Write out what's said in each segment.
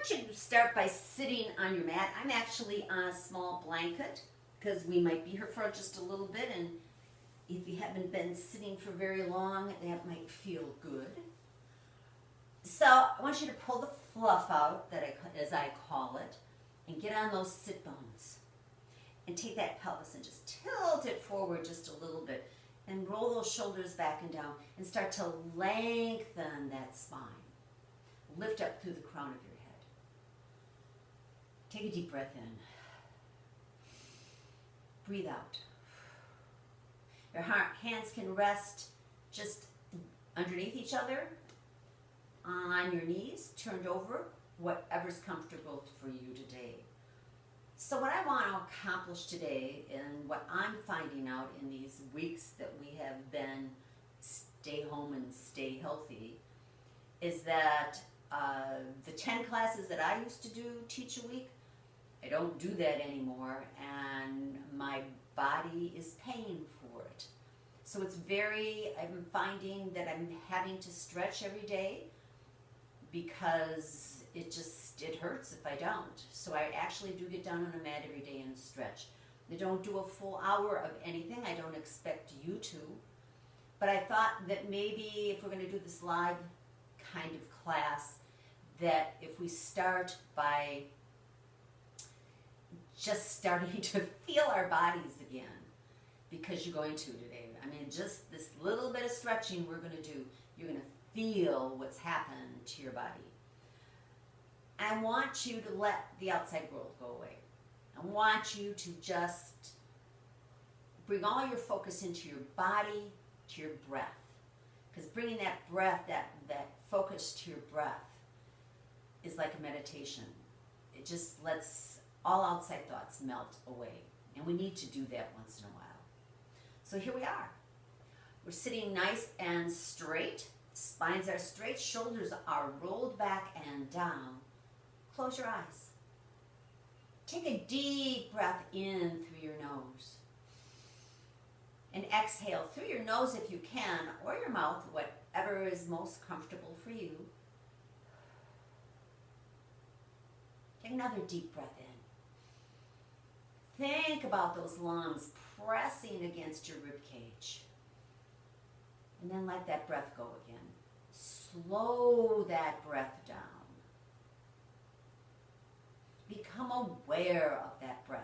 want you to start by sitting on your mat. I'm actually on a small blanket because we might be here for just a little bit, and if you haven't been sitting for very long, that might feel good. So I want you to pull the fluff out, as I call it, and get on those sit bones. And take that pelvis and just tilt it forward just a little bit, and roll those shoulders back and down, and start to lengthen that spine. Lift up through the crown of your head. Take a deep breath in. Breathe out. Your hands can rest just underneath each other, on your knees, turned over, whatever's comfortable for you today. So what I want to accomplish today, and what I'm finding out in these weeks that we have been stay home and stay healthy, is that the 10 classes that I used to teach a week, I don't do that anymore, and my body is paying for it. So I'm finding that I'm having to stretch every day because it hurts if I don't. So I actually do get down on a mat every day and stretch. I don't do a full hour of anything. I don't expect you to. But I thought that maybe if we're going to do this live kind of class, that if we start by just starting to feel our bodies again, because you're going to today. I mean, just this little bit of stretching we're going to do, you're going to feel what's happened to your body. I want you to let the outside world go away. I want you to just bring all your focus into your body, to your breath. Because bringing that breath, that focus to your breath is like a meditation. It just lets all outside thoughts melt away. And we need to do that once in a while. So here we are. We're sitting nice and straight. Spines are straight. Shoulders are rolled back and down. Close your eyes. Take a deep breath in through your nose. And exhale through your nose if you can, or your mouth, whatever is most comfortable for you. Take another deep breath in. Think about those lungs pressing against your rib cage. And then let that breath go again. Slow that breath down. Become aware of that breath.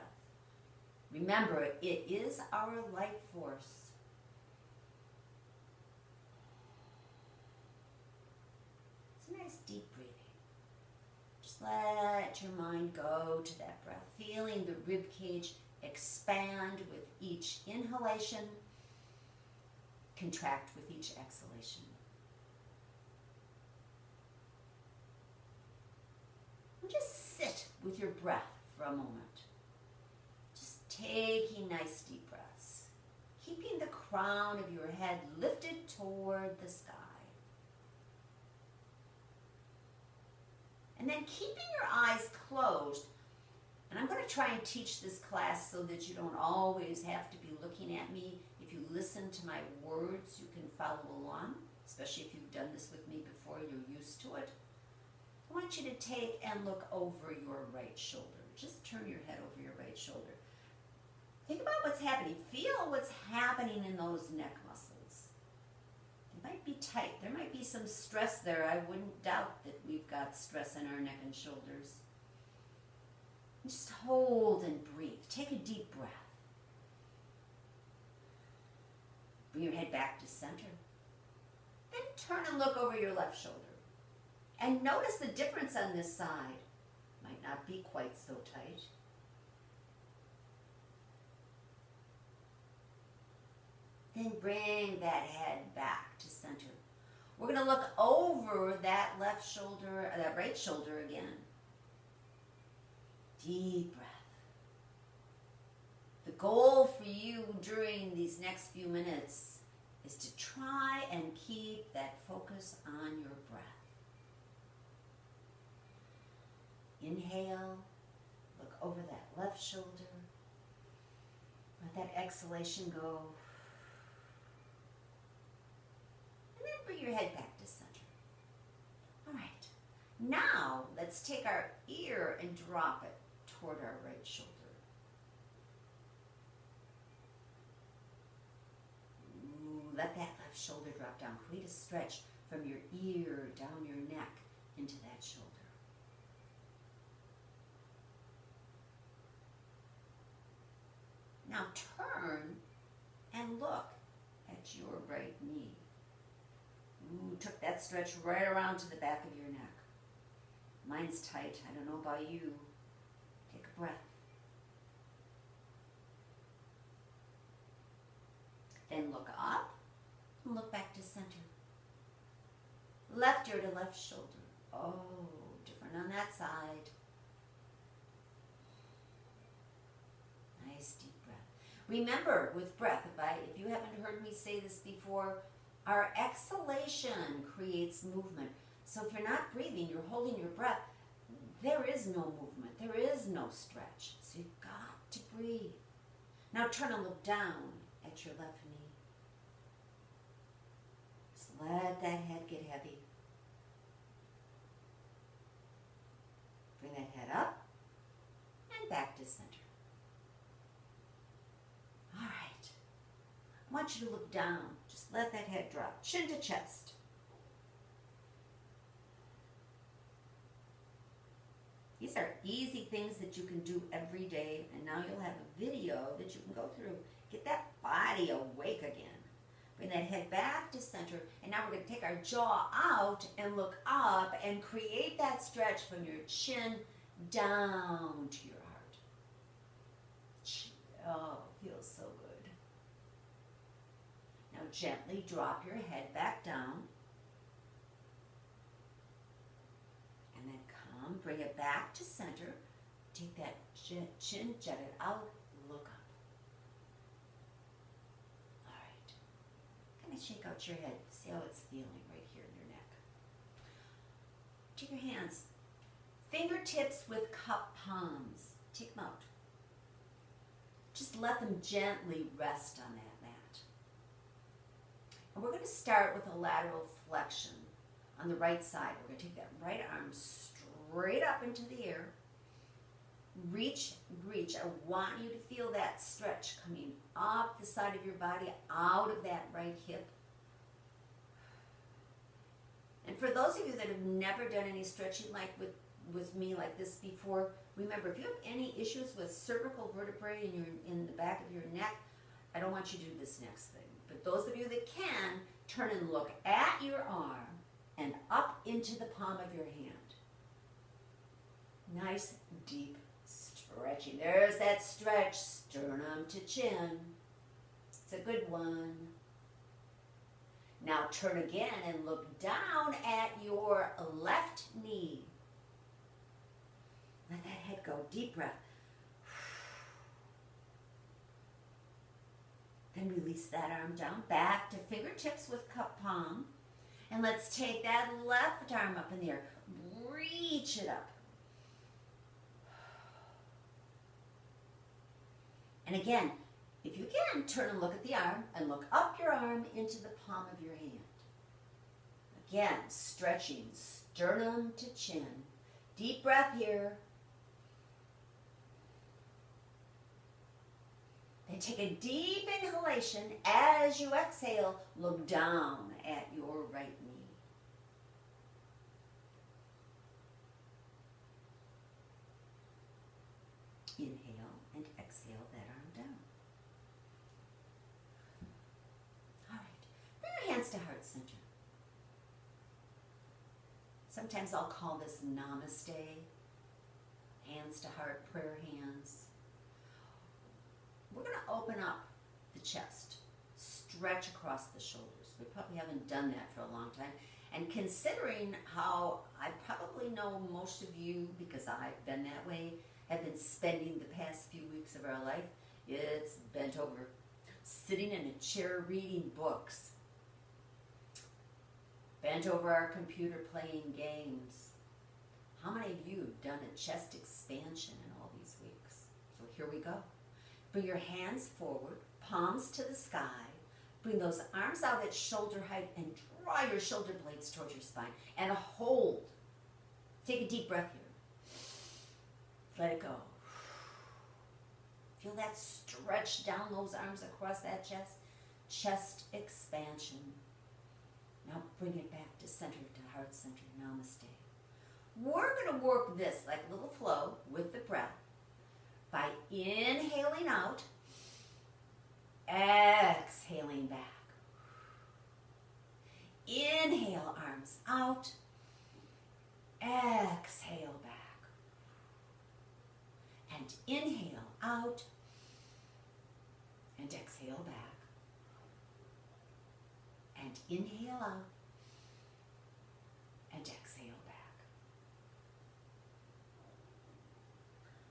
Remember, it is our life force. It's a nice deep breathing. Just let your mind go to that breath, feeling the rib cage expand with each inhalation, contract with each exhalation. And just sit with your breath for a moment. Just taking nice deep breaths, keeping the crown of your head lifted toward the sky. And then keeping your eyes closed. And I'm going to try and teach this class so that you don't always have to be looking at me. If you listen to my words, you can follow along, especially if you've done this with me before, you're used to it. I want you to take and look over your right shoulder. Just turn your head over your right shoulder. Think about what's happening. Feel what's happening in those neck muscles. They might be tight. There might be some stress there. I wouldn't doubt that we've got stress in our neck and shoulders. Just hold and breathe. Take a deep breath. Bring your head back to center. Then turn and look over your left shoulder. And notice the difference on this side. Might not be quite so tight. Then bring that head back to center. We're going to look over that left shoulder, that right shoulder again. Deep breath. The goal for you during these next few minutes is to try and keep that focus on your breath. Inhale, look over that left shoulder. Let that exhalation go. And then bring your head back to center. All right. Now, let's let's take our ear and drop it toward our right shoulder. Ooh, let that left shoulder drop down. Create a stretch from your ear down your neck into that shoulder. Now turn and look at your right knee. Ooh, took that stretch right around to the back of your neck. Mine's tight. I don't know about you. Take a breath. Then look up and look back to center. Left ear to left shoulder. Oh, different on that side. Nice deep breath. Remember, with breath, if you haven't heard me say this before, our exhalation creates movement. So if you're not breathing, you're holding your breath, there is no movement. There is no stretch. So you've got to breathe. Now turn and look down at your left knee. Just let that head get heavy. Bring that head up and back to center. All right. I want you to look down. Just let that head drop. Chin to chest. These are easy things that you can do every day, and now you'll have a video that you can go through. Get that body awake again. Bring that head back to center, and now we're going to take our jaw out and look up and create that stretch from your chin down to your heart. Oh, feels so good. Now gently drop your head back down. And then come, bring it back to center. Take that chin, jet it out, look up. All right. Kind of shake out your head. See how it's feeling right here in your neck. Take your hands. Fingertips with cup palms. Take them out. Just let them gently rest on that mat. And we're going to start with a lateral flexion on the right side. We're going to take that right arm straight up into the air. Reach. I want you to feel that stretch coming up the side of your body, out of that right hip. And for those of you that have never done any stretching like with me like this before, remember, if you have any issues with cervical vertebrae in the back of your neck, I don't want you to do this next thing. But those of you that can, turn and look at your arm and up into the palm of your hand. Nice, deep stretching. There's that stretch, sternum to chin. It's a good one. Now turn again and look down at your left knee. Let that head go. Deep breath. Then release that arm down, back to fingertips with cup palm. And let's take that left arm up in the air. Reach it up. And again, if you can, turn and look at the arm and look up your arm into the palm of your hand. Again, stretching sternum to chin. Deep breath here. Then take a deep inhalation. As you exhale, look down at your right knee. Inhale and exhale that arm down. All right. Then your hands to heart center. Sometimes I'll call this namaste. Hands to heart, prayer hands. We're going to open up the chest, stretch across the shoulders. We probably haven't done that for a long time. And considering how I probably know most of you, because I've been that way, have been spending the past few weeks of our life, it's bent over, sitting in a chair reading books, bent over our computer playing games. How many of you have done a chest expansion in all these weeks? So here we go. Bring your hands forward, palms to the sky. Bring those arms out at shoulder height and draw your shoulder blades towards your spine. And hold. Take a deep breath here. Let it go. Feel that stretch down those arms across that chest. Chest expansion. Now bring it back to center, to heart center. Namaste. We're going to work this like a little flow with the breath by inhaling out, exhaling back. Inhale, arms out, exhale back. And inhale out, and exhale back. And inhale out, and exhale back.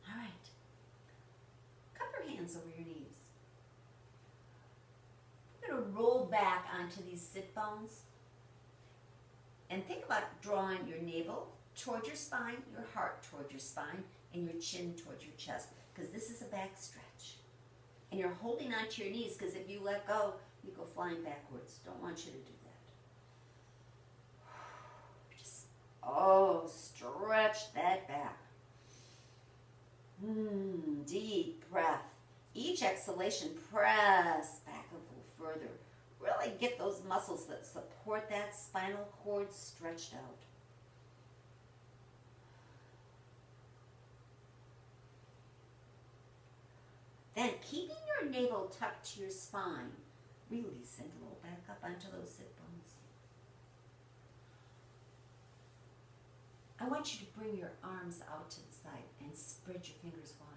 All right. Cup your hands over your knees. We're going to roll back onto these sit bones. And think about drawing your navel toward your spine, your heart toward your spine, and your chin towards your chest, because this is a back stretch. And you're holding onto your knees, because if you let go, you go flying backwards. Don't want you to do that. Just, stretch that back. Deep breath. Each exhalation, press back a little further. Really get those muscles that support that spinal cord stretched out. Then, keeping your navel tucked to your spine, release and roll back up onto those sit bones. I want you to bring your arms out to the side and spread your fingers wide.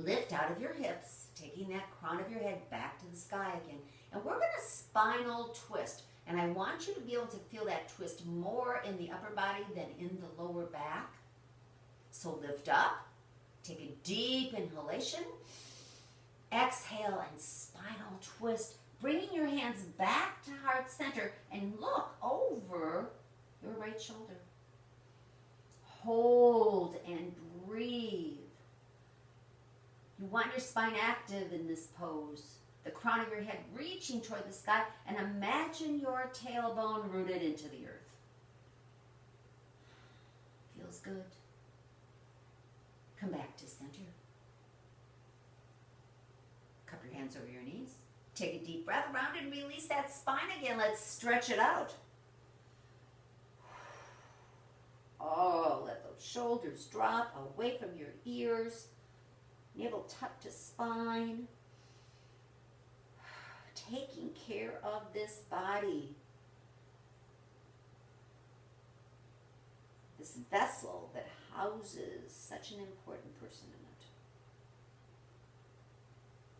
Lift out of your hips, taking that crown of your head back to the sky again. And we're going to spinal twist. And I want you to be able to feel that twist more in the upper body than in the lower back. So lift up, take a deep inhalation, exhale and spinal twist, bringing your hands back to heart center and look over your right shoulder. Hold and breathe. You want your spine active in this pose. The crown of your head reaching toward the sky, and imagine your tailbone rooted into the earth. Feels good. Come back to center. Cup your hands over your knees. Take a deep breath around and release that spine again. Let's stretch it out. Oh, let those shoulders drop away from your ears. Navel tucked to spine. Taking care of this body. This vessel that houses such an important person in it.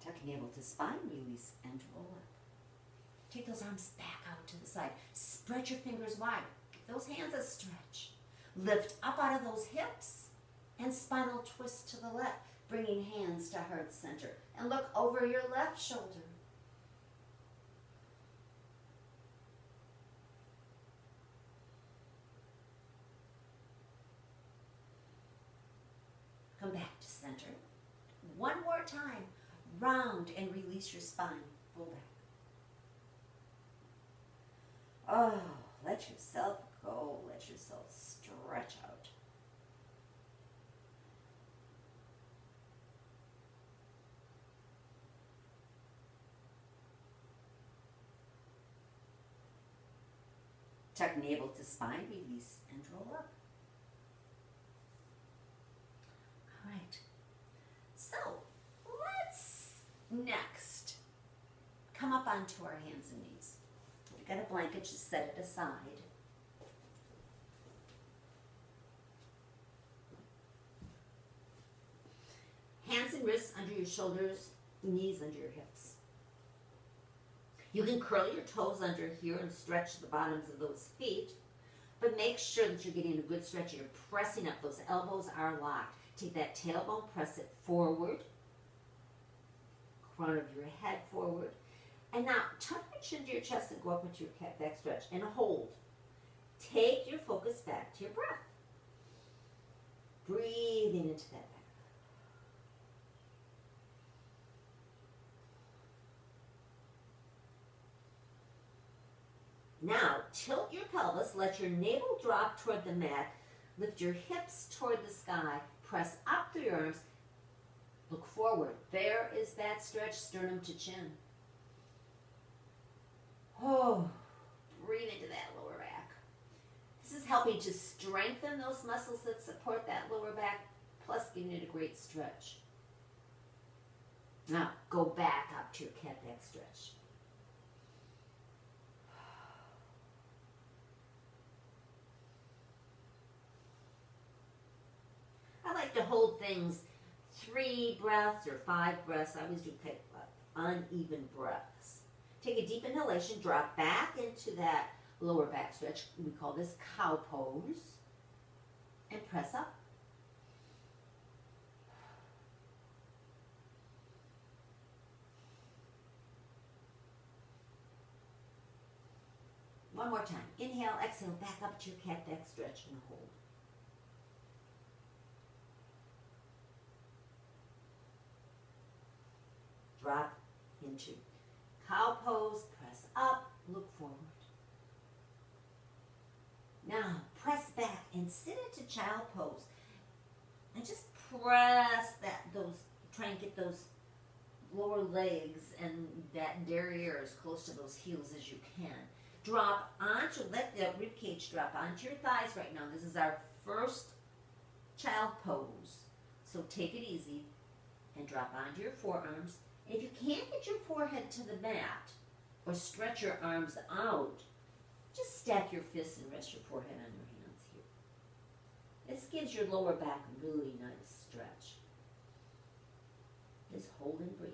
Tuck navel to spine, release and roll up. Take those arms back out to the side. Spread your fingers wide. Give those hands a stretch. Lift up out of those hips and spinal twist to the left, bringing hands to heart center. And look over your left shoulder. Come back to center. One more time. Round and release your spine. Pull back. Oh, let yourself go. Let yourself stretch out. Tuck navel to spine, release and roll up. All right. So let's next come up onto our hands and knees. If you've got a blanket, just set it aside. Hands and wrists under your shoulders, knees under your hips. You can curl your toes under here and stretch the bottoms of those feet, but make sure that you're getting a good stretch. You're pressing up. Those elbows are locked. Take that tailbone, press it forward, crown of your head forward. And now tuck your chin to your chest and go up into your cat back stretch and hold. Take your focus back to your breath. Breathing into that back. Now, tilt your pelvis, let your navel drop toward the mat, lift your hips toward the sky, press up through your arms, look forward. There is that stretch, sternum to chin. Oh, breathe into that lower back. This is helping to strengthen those muscles that support that lower back, plus giving it a great stretch. Now, go back up to your cat back stretch. I like to hold things 3 breaths or 5 breaths. I always do uneven breaths. Take a deep inhalation, drop back into that lower back stretch. We call this cow pose. And press up. One more time. Inhale, exhale, back up to your cat back stretch and hold. Drop into cow pose, press up, look forward. Now, press back and sit into child pose. And just press try and get those lower legs and that derriere as close to those heels as you can. Let the rib cage drop onto your thighs right now. This is our first child pose. So take it easy and drop onto your forearms. If you can't get your forehead to the mat or stretch your arms out, just stack your fists and rest your forehead on your hands here. This gives your lower back a really nice stretch. Just hold and breathe.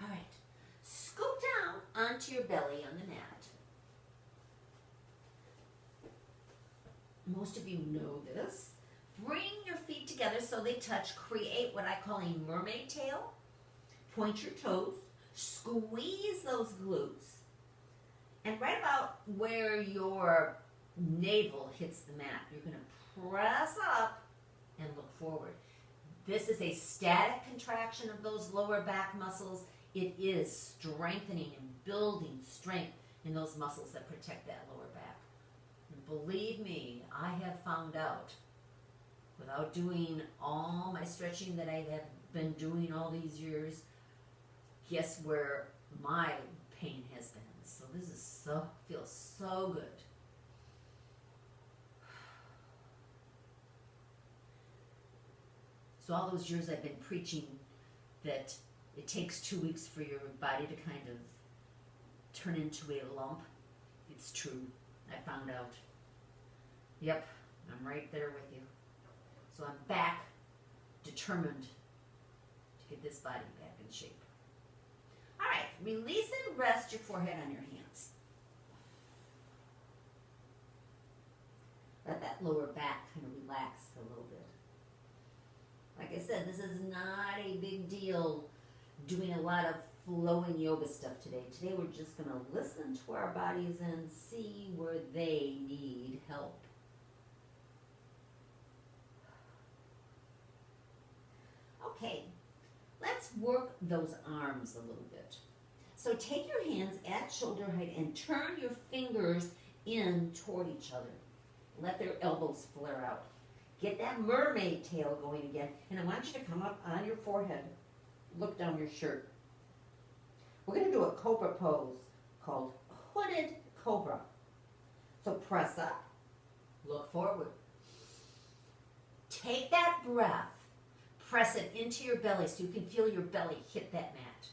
All right. Scoop down onto your belly on the mat. Most of you know this. Bring your feet together so they touch. Create what I call a mermaid tail. Point your toes. Squeeze those glutes. And right about where your navel hits the mat, you're going to press up and look forward. This is a static contraction of those lower back muscles. It is strengthening and building strength in those muscles that protect that lower back. And believe me, I have found out, without doing all my stretching that I have been doing all these years, guess where my pain has been. So this is feels so good. So all those years I've been preaching that it takes 2 weeks for your body to kind of turn into a lump. It's true. I found out. Yep, I'm right there with you. So I'm back, determined to get this body back in shape. All right, release and rest your forehead on your hands. Let that lower back kind of relax for a little bit. Like I said, this is not a big deal doing a lot of flowing yoga stuff today. Today we're just going to listen to our bodies and see where they need help. Okay, let's work those arms a little bit. So take your hands at shoulder height and turn your fingers in toward each other. Let their elbows flare out. Get that mermaid tail going again. And I want you to come up on your forehead. Look down your shirt. We're going to do a cobra pose called hooded cobra. So press up, look forward. Take that breath. Press it into your belly so you can feel your belly hit that mat.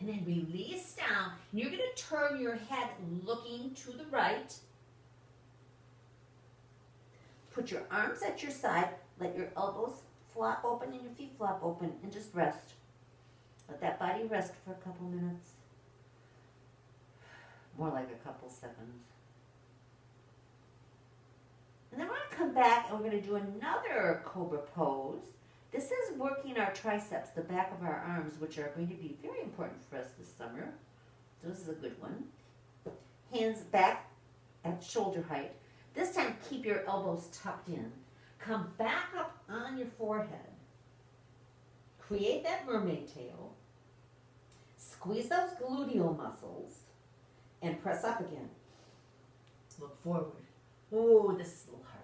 And then release down. And you're going to turn your head looking to the right. Put your arms at your side. Let your elbows flop open and your feet flop open. And just rest. Let that body rest for a couple minutes. More like a couple seconds. And then we're going to come back and we're going to do another cobra pose. This is working our triceps, the back of our arms, which are going to be very important for us this summer. So this is a good one. Hands back at shoulder height. This time, keep your elbows tucked in. Come back up on your forehead. Create that mermaid tail. Squeeze those gluteal muscles and press up again. Look forward. Oh, this is a little harder.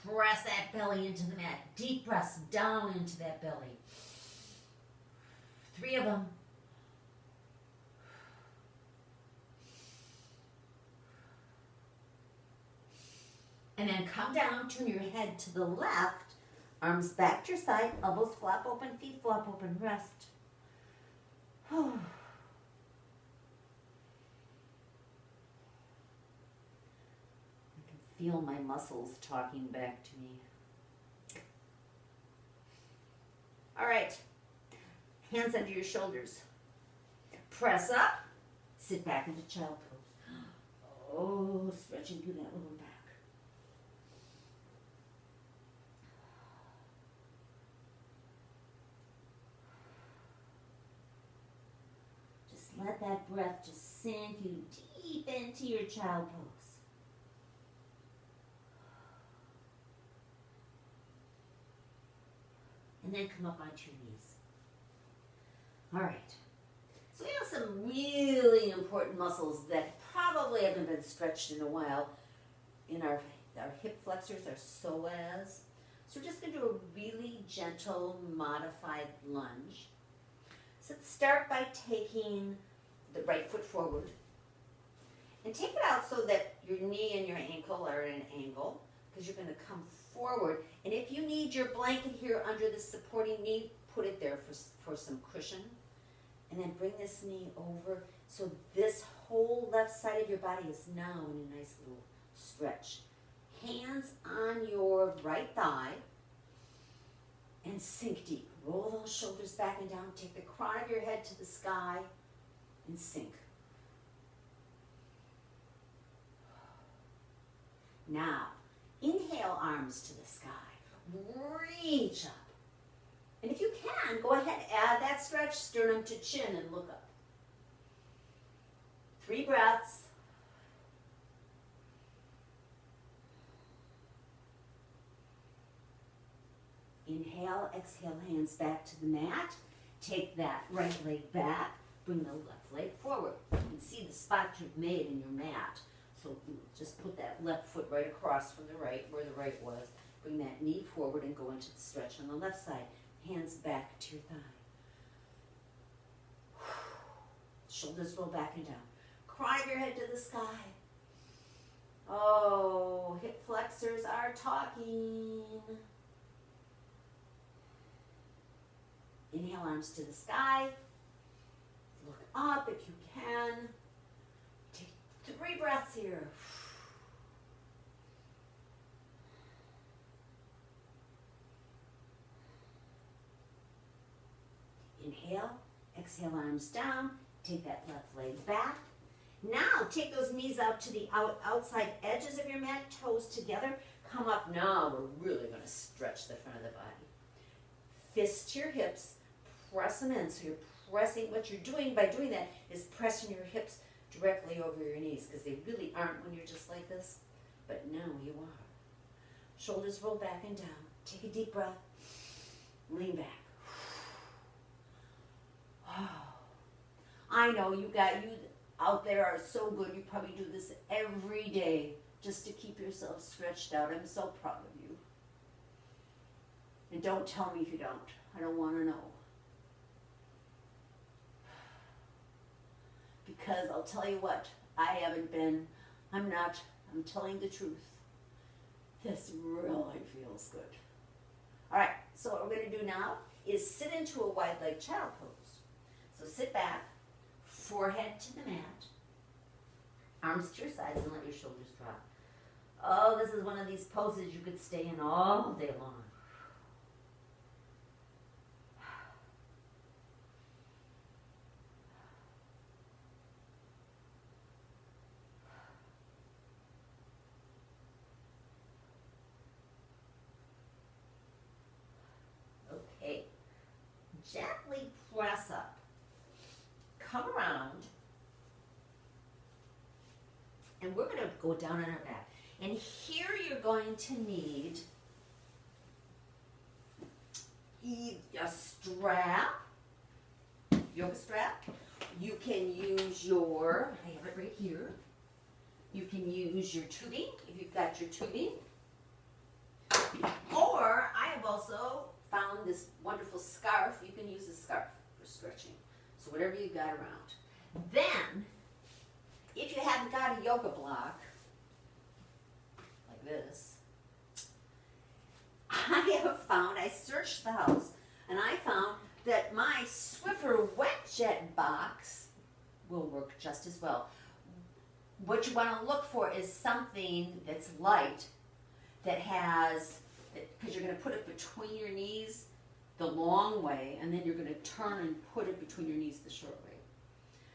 Press that belly into the mat. Deep press down into that belly. 3 of them. And then come down, turn your head to the left, arms back to your side, elbows flop open, feet flop open, rest. I can feel my muscles talking back to me. All right, hands under your shoulders. Press up, sit back into child pose. Oh, stretching through that lower back. Let that breath just sink you deep into your child pose. And then come up onto your knees. All right. So we have some really important muscles that probably haven't been stretched in a while in our hip flexors, our psoas. So we're just going to do a really gentle, modified lunge. So let's start by taking the right foot forward. And take it out so that your knee and your ankle are at an angle, because you're going to come forward. And if you need your blanket here under the supporting knee, put it there for some cushion. And then bring this knee over so this whole left side of your body is now in a nice little stretch. Hands on your right thigh and sink deep. Roll those shoulders back and down. Take the crown of your head to the sky and sink. Now, inhale, arms to the sky. Reach up. And if you can, go ahead, add that stretch, sternum to chin, and look up. 3 breaths. Inhale, exhale, hands back to the mat. Take that right leg back. Bring the left leg forward. You can see the spot you've made in your mat. So just put that left foot right across from the right, where the right was. Bring that knee forward and go into the stretch on the left side. Hands back to your thigh. Shoulders roll back and down. Crown of your head to the sky. Oh, hip flexors are talking. Inhale, arms to the sky. Look up if you can. Take 3 breaths here. Inhale, exhale, arms down. Take that left leg back. Now take those knees out to the outside edges of your mat, toes together. Come up now. We're really going to stretch the front of the body. Fists to your hips. Press them in. So you're pressing, what you're doing by doing that is pressing your hips directly over your knees, because they really aren't when you're just like this. But now you are. Shoulders roll back and down. Take a deep breath. Lean back. I know you out there are so good. You probably do this every day just to keep yourself stretched out. I'm so proud of you. And don't tell me if you don't. I don't want to know. Because I'll tell you what, I'm telling the truth. This really feels good. All right, so what we're going to do now is sit into a wide leg child pose. So sit back, forehead to the mat, arms to your sides, and let your shoulders drop. Oh, this is one of these poses you could stay in all day long. press up. Come around. And we're going to go down on our back. And here you're going to need a strap, yoga strap. You can use your, I have it right here. You can use your tubing, if you've got your tubing. Or I have also found this wonderful scarf. You can use a scarf for stretching. So whatever you've got around. Then, if you haven't got a yoga block, like this, I searched the house, and I found that my Swiffer WetJet box will work just as well. What you want to look for is something that's light, that has, because you're going to put it between your knees the long way, and then you're going to turn and put it between your knees the short way.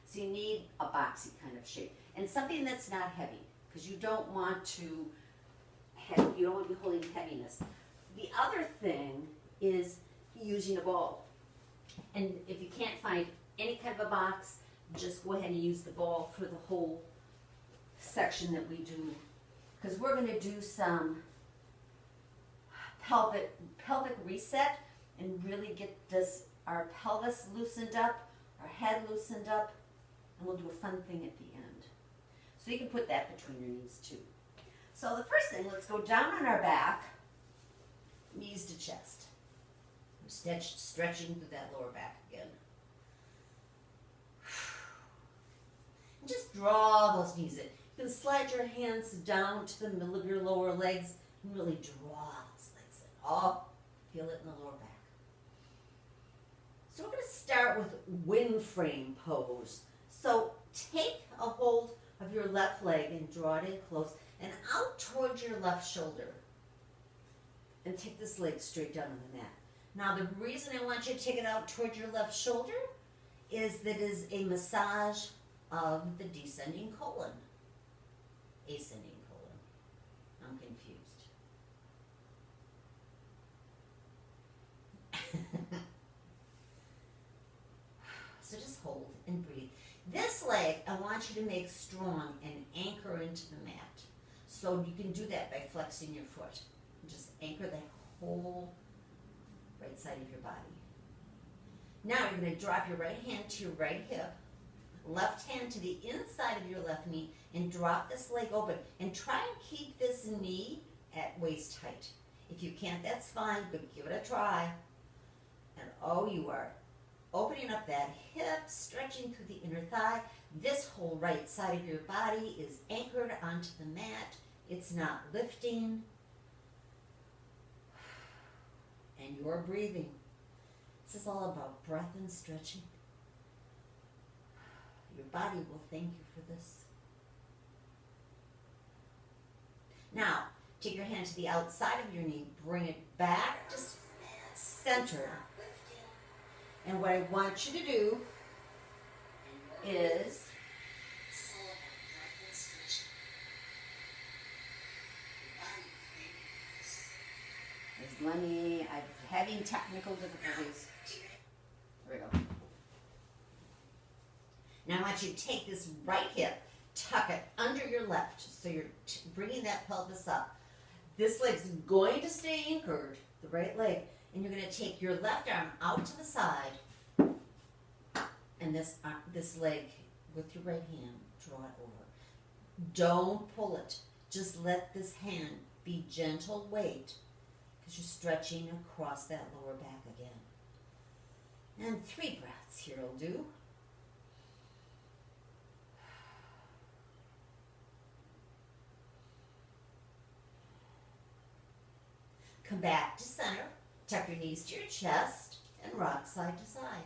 So you need a boxy kind of shape. And something that's not heavy, because you don't want to be holding heaviness. The other thing is using a ball. And if you can't find any kind of a box, just go ahead and use the ball for the whole section that we do. Because we're going to do some pelvic reset and really get our pelvis loosened up, our head loosened up, and we'll do a fun thing at the end. So you can put that between your knees too. So the first thing, let's go down on our back, knees to chest. We're stretching through that lower back again. And just draw those knees in. You can slide your hands down to the middle of your lower legs and really draw those legs in. Oh, feel it in the lower back. So we're going to start with wind frame pose. So take a hold of your left leg and draw it in close and out towards your left shoulder. And take this leg straight down on the mat. Now the reason I want you to take it out towards your left shoulder is that it is a massage of the descending colon. Ascending colon. I'm confused. So just hold and breathe. This leg I want you to make strong and anchor into the mat. So you can do that by flexing your foot. Just anchor that whole right side of your body. Now you're going to drop your right hand to your right hip, left hand to the inside of your left knee, and drop this leg open. And try and keep this knee at waist height. If you can't, that's fine, but give it a try. And oh, you are opening up that hip, stretching through the inner thigh. This whole right side of your body is anchored onto the mat. It's not lifting. And you're breathing. This is all about breath and stretching. Your body will thank you for this. Now, take your hand to the outside of your knee, bring it back to center. And what I want you to do is I'm having technical difficulties. There we go. Now I want you to take this right hip, tuck it under your left, so you're bringing that pelvis up. This leg's going to stay anchored, the right leg, and you're going to take your left arm out to the side, and this leg with your right hand, draw it over. Don't pull it. Just let this hand be gentle weight, because you're stretching across that lower back again. And 3 breaths here will do. Come back to center, tuck your knees to your chest, and rock side to side.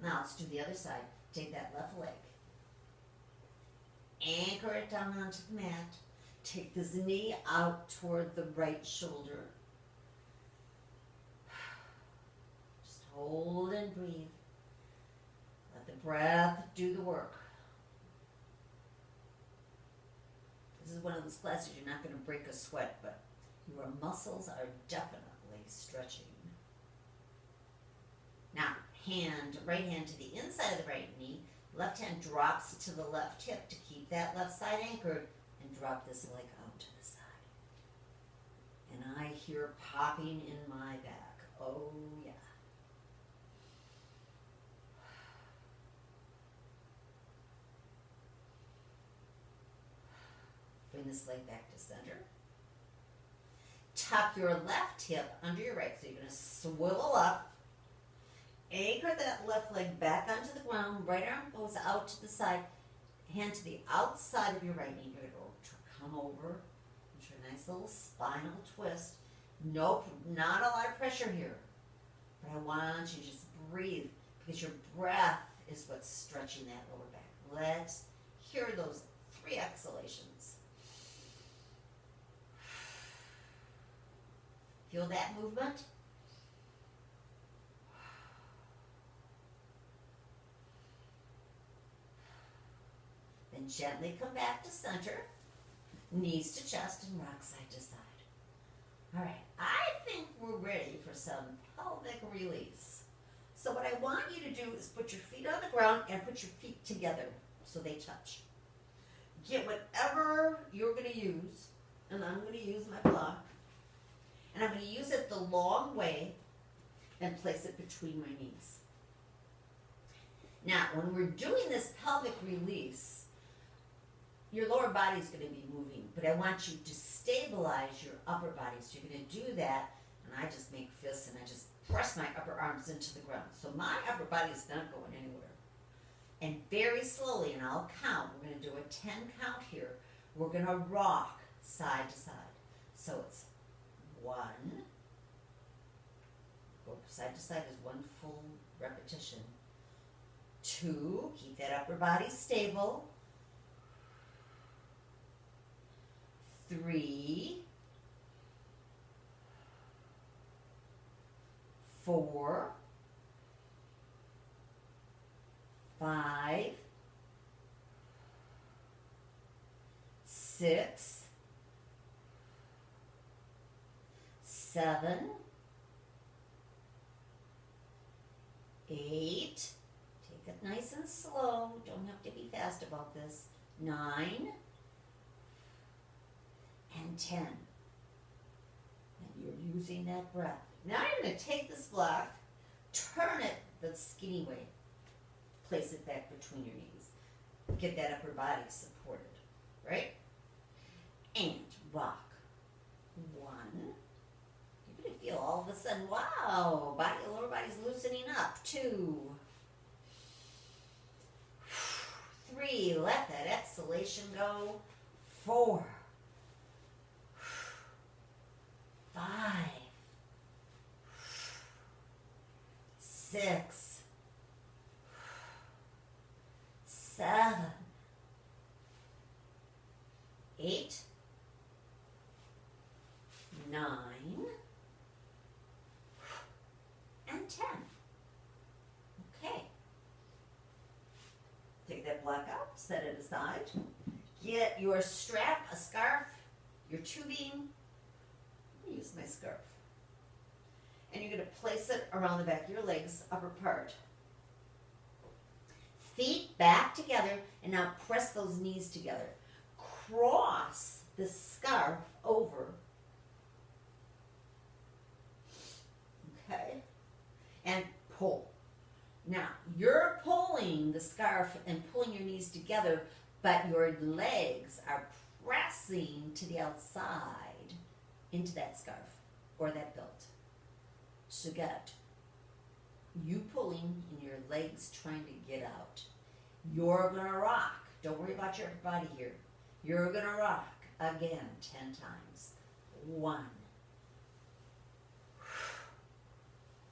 Now let's do the other side. Take that left leg. Anchor it down onto the mat. Take this knee out toward the right shoulder. Just hold and breathe. Let the breath do the work. This is one of those classes you're not going to break a sweat, but Your muscles are definitely stretching. Now, right hand to the inside of the right knee, left hand drops to the left hip to keep that left side anchored, and drop this leg out to the side. And I hear popping in my back. Oh, yeah. Bring this leg back to center. Tuck your left hip under your right, so you're going to swivel up. Anchor that left leg back onto the ground. Right arm goes out to the side. Hand to the outside of your right knee. You're going to come over into a nice little spinal twist. Nope, not a lot of pressure here. But I want you to just breathe, because your breath is what's stretching that lower back. Let's hear those 3 exhalations. Feel that movement? Then gently come back to center, knees to chest, and rock side to side. All right, I think we're ready for some pelvic release. So what I want you to do is put your feet on the ground and put your feet together so they touch. Get whatever you're going to use, and I'm going to use my block, and I'm going to use it the long way and place it between my knees. Now, when we're doing this pelvic release, your lower body is going to be moving, but I want you to stabilize your upper body. So you're going to do that, and I just make fists and I just press my upper arms into the ground. So my upper body is not going anywhere. And very slowly, and I'll count, we're going to do a 10 count here. We're going to rock side to side. So it's 1, go side to side is 1 full repetition. 2, keep that upper body stable. 3, 4, 5, 6, 7, 8, take it nice and slow, don't have to be fast about this, 9, and 10. And you're using that breath. Now you're going to take this block, turn it the skinny way, place it back between your knees. Get that upper body supported, right? And rock. 1. You're going to feel all of a sudden, wow, lower body's loosening up. 2. 3, let that exhalation go. 4. 5, 6, 7, 8, 9, and 10. Okay. Take that block out, set it aside. Get your strap, a scarf, your tubing. Use my scarf. And you're going to place it around the back of your legs, upper part. Feet back together, and now press those knees together. Cross the scarf over. Okay? And pull. Now, you're pulling the scarf and pulling your knees together, but your legs are pressing to the outside into that scarf or that belt. So get you pulling and your legs trying to get out. You're going to rock. Don't worry about your body here. You're going to rock again 10 times. 1,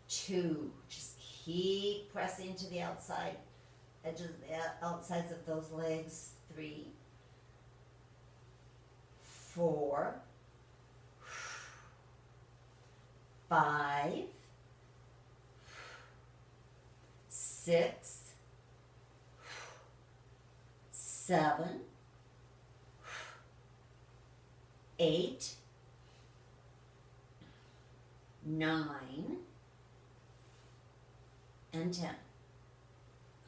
2, just keep pressing to the outside edges, the outsides of those legs. 3, 4, 5, 6, 7, 8, 9, and 10.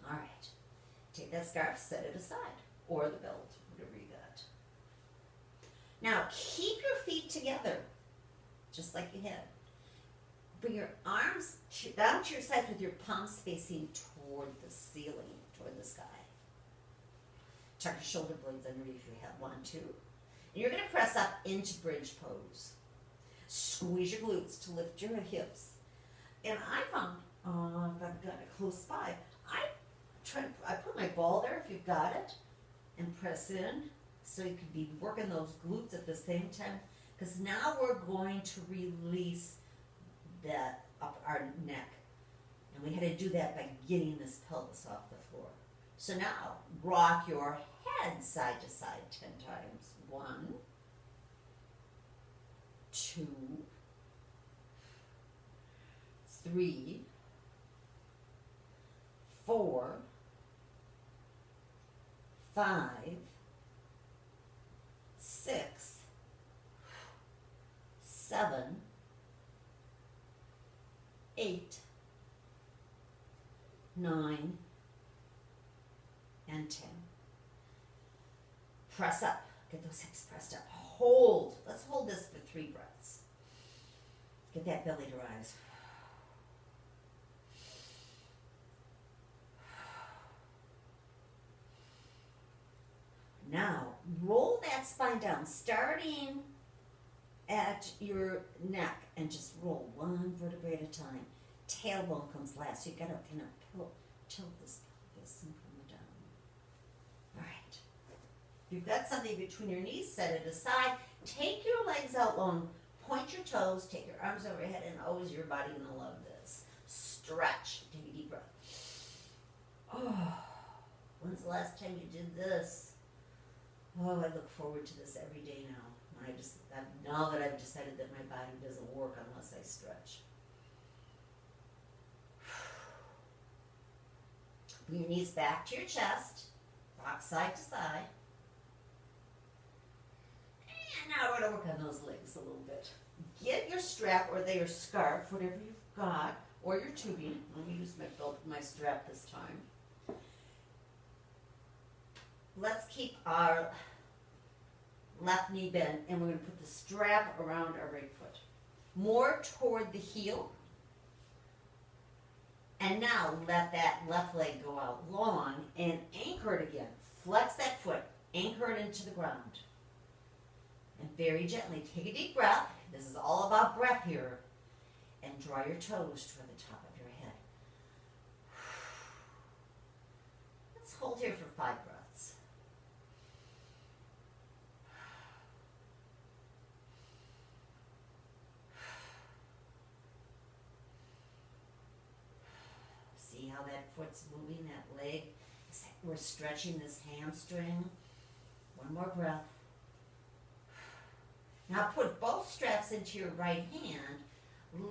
All right. Take that scarf, set it aside, or the belt, whatever you got. Now, keep your feet together, just like you had. Bring your arms down to your sides with your palms facing toward the ceiling, toward the sky. Tuck your shoulder blades underneath if you have one, too. And you're going to press up into bridge pose. Squeeze your glutes to lift your hips. And I found, if I've got it close by, I put my ball there if you've got it, and press in so you can be working those glutes at the same time. Because now we're going to release that up our neck. And we had to do that by getting this pelvis off the floor. So now, rock your head side to side 10 times. 1, 2, 3, 4, 5, 6, 7, 8, 9, and 10. Press up. Get those hips pressed up. Hold. Let's hold this for 3 breaths. Get that belly to rise. Now, roll that spine down, starting at your neck, and just roll 1 vertebrae at a time. Tailbone comes last, so you gotta kind of tilt this pelvis and come down. All right. If you've got something between your knees, set it aside. Take your legs out long. Point your toes. Take your arms over your head, and always your body gonna love this. Stretch. Take a deep breath. Oh, when's the last time you did this? Oh, I look forward to this every day now. Now that I've decided that my body doesn't work unless I stretch. Bring your knees back to your chest. Rock side to side. And now we're going to work on those legs a little bit. Get your strap or your scarf, whatever you've got, or your tubing. Let me use my belt, my strap this time. Let's keep our left knee bent, and we're going to put the strap around our right foot. More toward the heel. And now let that left leg go out long and anchor it again. Flex that foot, anchor it into the ground. And very gently take a deep breath. This is all about breath here. And draw your toes toward the top of your head. Let's hold here for 5 breaths. See how that foot's moving, that leg? We're stretching this hamstring. 1 more breath. Now put both straps into your right hand.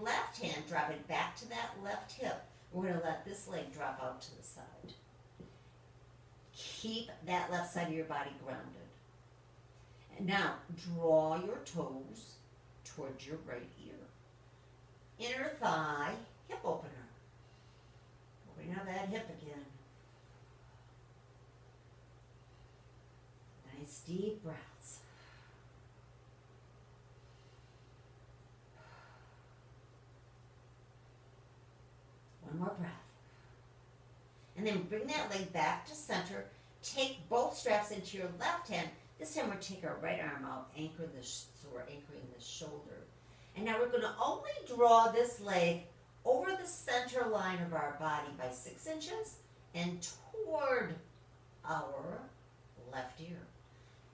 Left hand, drop it back to that left hip. We're going to let this leg drop out to the side. Keep that left side of your body grounded. And now draw your toes towards your right ear. Inner thigh, hip opener. Opening up that hip again. Nice deep breaths. One more breath. And then bring that leg back to center. Take both straps into your left hand. This time we'll take our right arm out, anchor this, so we're anchoring the shoulder. And now we're going to only draw this leg over the center line of our body by 6 inches and toward our left ear.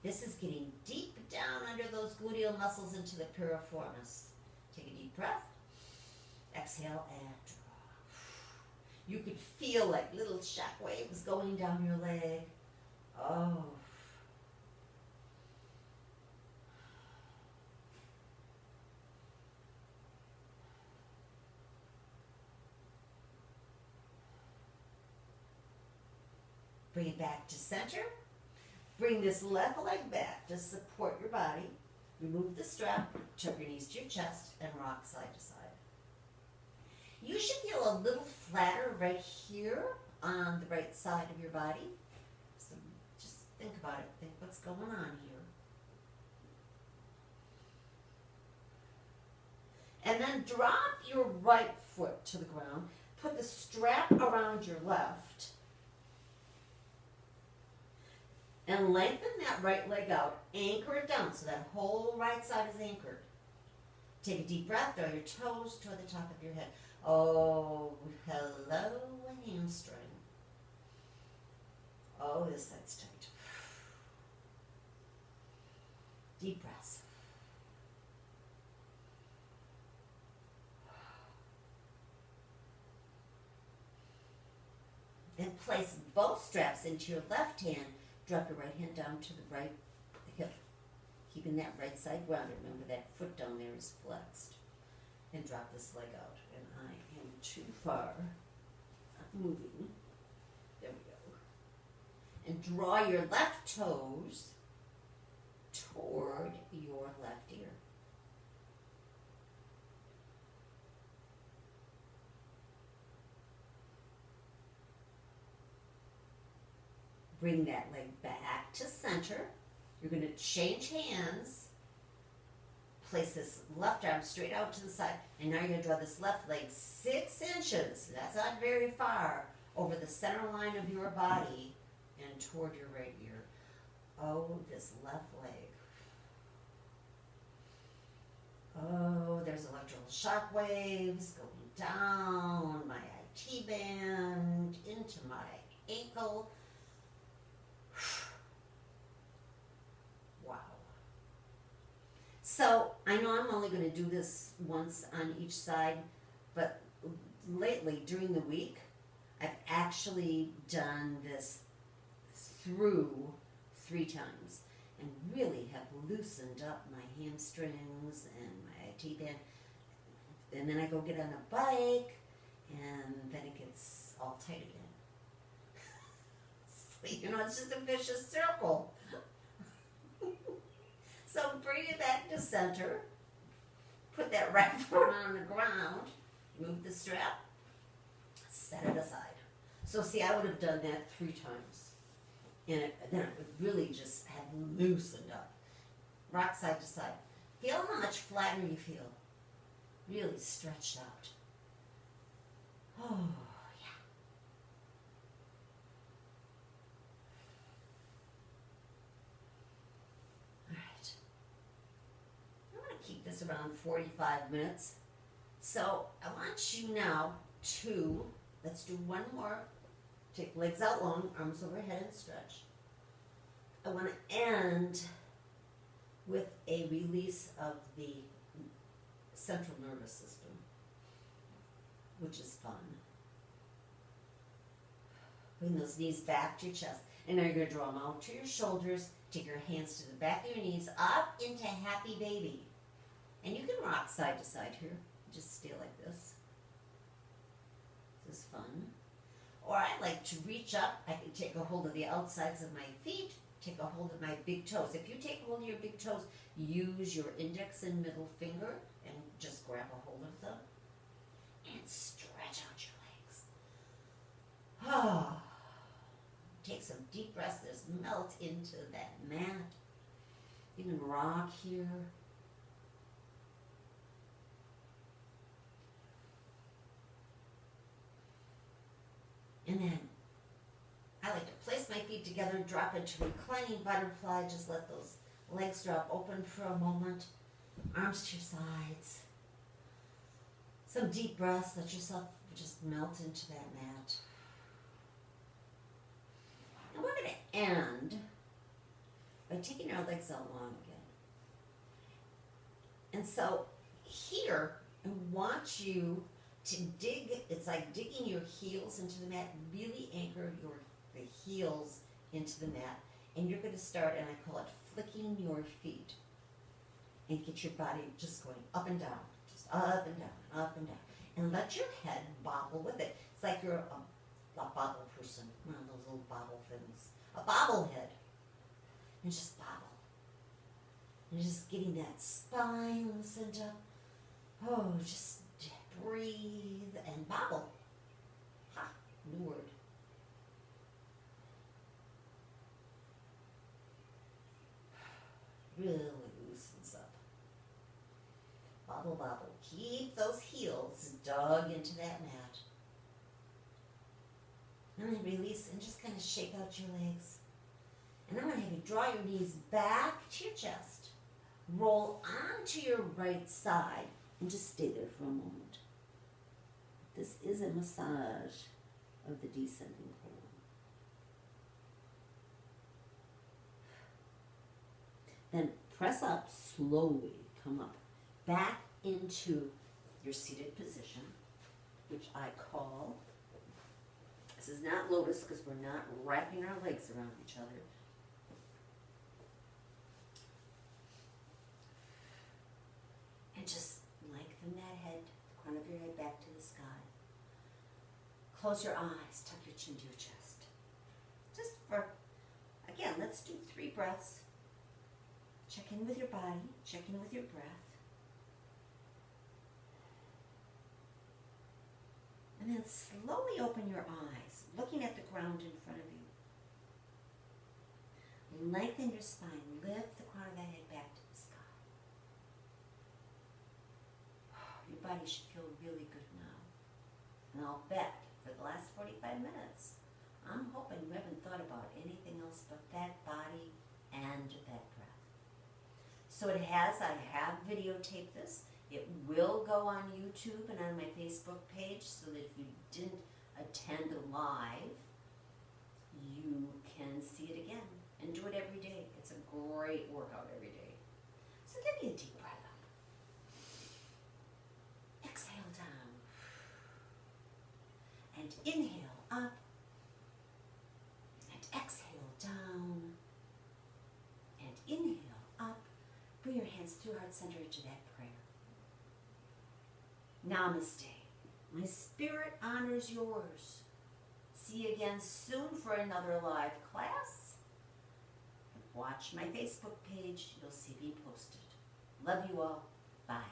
This is getting deep down under those gluteal muscles into the piriformis. Take a deep breath. Exhale and draw. You could feel like little shock waves going down your leg. Oh. Bring it back to center. Bring this left leg back to support your body. Remove the strap, tuck your knees to your chest, and rock side to side. You should feel a little flatter right here on the right side of your body. So just think about it. Think what's going on here. And then drop your right foot to the ground. Put the strap around your left. And lengthen that right leg out. Anchor it down so that whole right side is anchored. Take a deep breath. Draw your toes toward the top of your head. Oh, hello, hamstring. Oh, this side's tight. Deep breaths. Then place both straps into your left hand. Drop your right hand down to the right hip. Keeping that right side grounded. Remember that foot down there is flexed. And drop this leg out. And I am too far. Not moving. There we go. And draw your left toes toward your left ear. Bring that leg back to center. You're going to change hands. Place this left arm straight out to the side. And now you're going to draw this left leg 6 inches. That's not very far. Over the center line of your body and toward your right ear. Oh, this left leg. Oh, there's electrical shock waves going down my IT band, into my ankle. Wow. So I know I'm only going to do this once on each side, but lately during the week, I've actually done this through 3 times and really have loosened up my hamstrings and my IT band. And then I go get on a bike and then it gets all tight again. So, it's just a vicious circle. So bring it back to center. Put that right foot on the ground. Move the strap. Set it aside. So see, I would have done that 3 times. And then it would really just have loosened up. Rock side to side. Feel how much flatter you feel. Really stretched out. Oh, yeah. All right. I'm going to keep this around 45 minutes. So I want you now to, let's do one more. Take legs out long, arms overhead and stretch. I want to end with a release of the central nervous system, which is fun. Bring those knees back to your chest. And now you're going to draw them out to your shoulders. Take your hands to the back of your knees, up into happy baby. And you can rock side to side here. Just stay like this. This is fun. Or I like to reach up. I can take a hold of the outsides of my feet, take a hold of my big toes. If you take a hold of your big toes, use your index and middle finger and just grab a hold of them and stretch out your legs. Ah. Take some deep breaths. Just melt into that mat. You can rock here. And then I like to place my feet together and drop into reclining butterfly. Just let those legs drop open for a moment. Arms to your sides. Some deep breaths. Let yourself just melt into that mat. And we're going to end by taking our legs out long again. And so here, I want you to dig. It's like digging your heels into the mat. Really anchor the heels into the mat. And you're going to start, and I call it flicking your feet. And get your body just going up and down. Just up and down, up and down. And let your head bobble with it. It's like you're a bobble person. One of those little bobble things. A bobblehead. And just bobble. And just getting that spine loosened up. Oh, just breathe and bobble. Ha, new word. Really loosens up. Bobble, bobble. Keep those heels dug into that mat. And then release and just kind of shake out your legs. And I'm going to have you draw your knees back to your chest. Roll onto your right side and just stay there for a moment. This is a massage of the descending colon. Then press up slowly, come up, back into your seated position, which I call, this is not lotus because we're not wrapping our legs around each other. And just lengthen that head, the crown of your head back to the sky. Close your eyes, tuck your chin to your chest. Just for, again, let's do 3 breaths. Check in with your body, check in with your breath. And then slowly open your eyes, looking at the ground in front of you. Lengthen your spine, lift the crown of that head back to the sky. Your body should feel really good now. And I'll bet for the last 45 minutes, I'm hoping you haven't thought about anything else but that body and that breath. So I have videotaped this. It will go on YouTube and on my Facebook page so that if you didn't attend live, you can see it again and do it every day. It's a great workout every day. So give me a deep breath up. Exhale down. And inhale up. And exhale down. And inhale up. Bring your hands through heart center into that prayer. Namaste. My spirit honors yours. See you again soon for another live class. Watch my Facebook page. You'll see me posted. Love you all. Bye.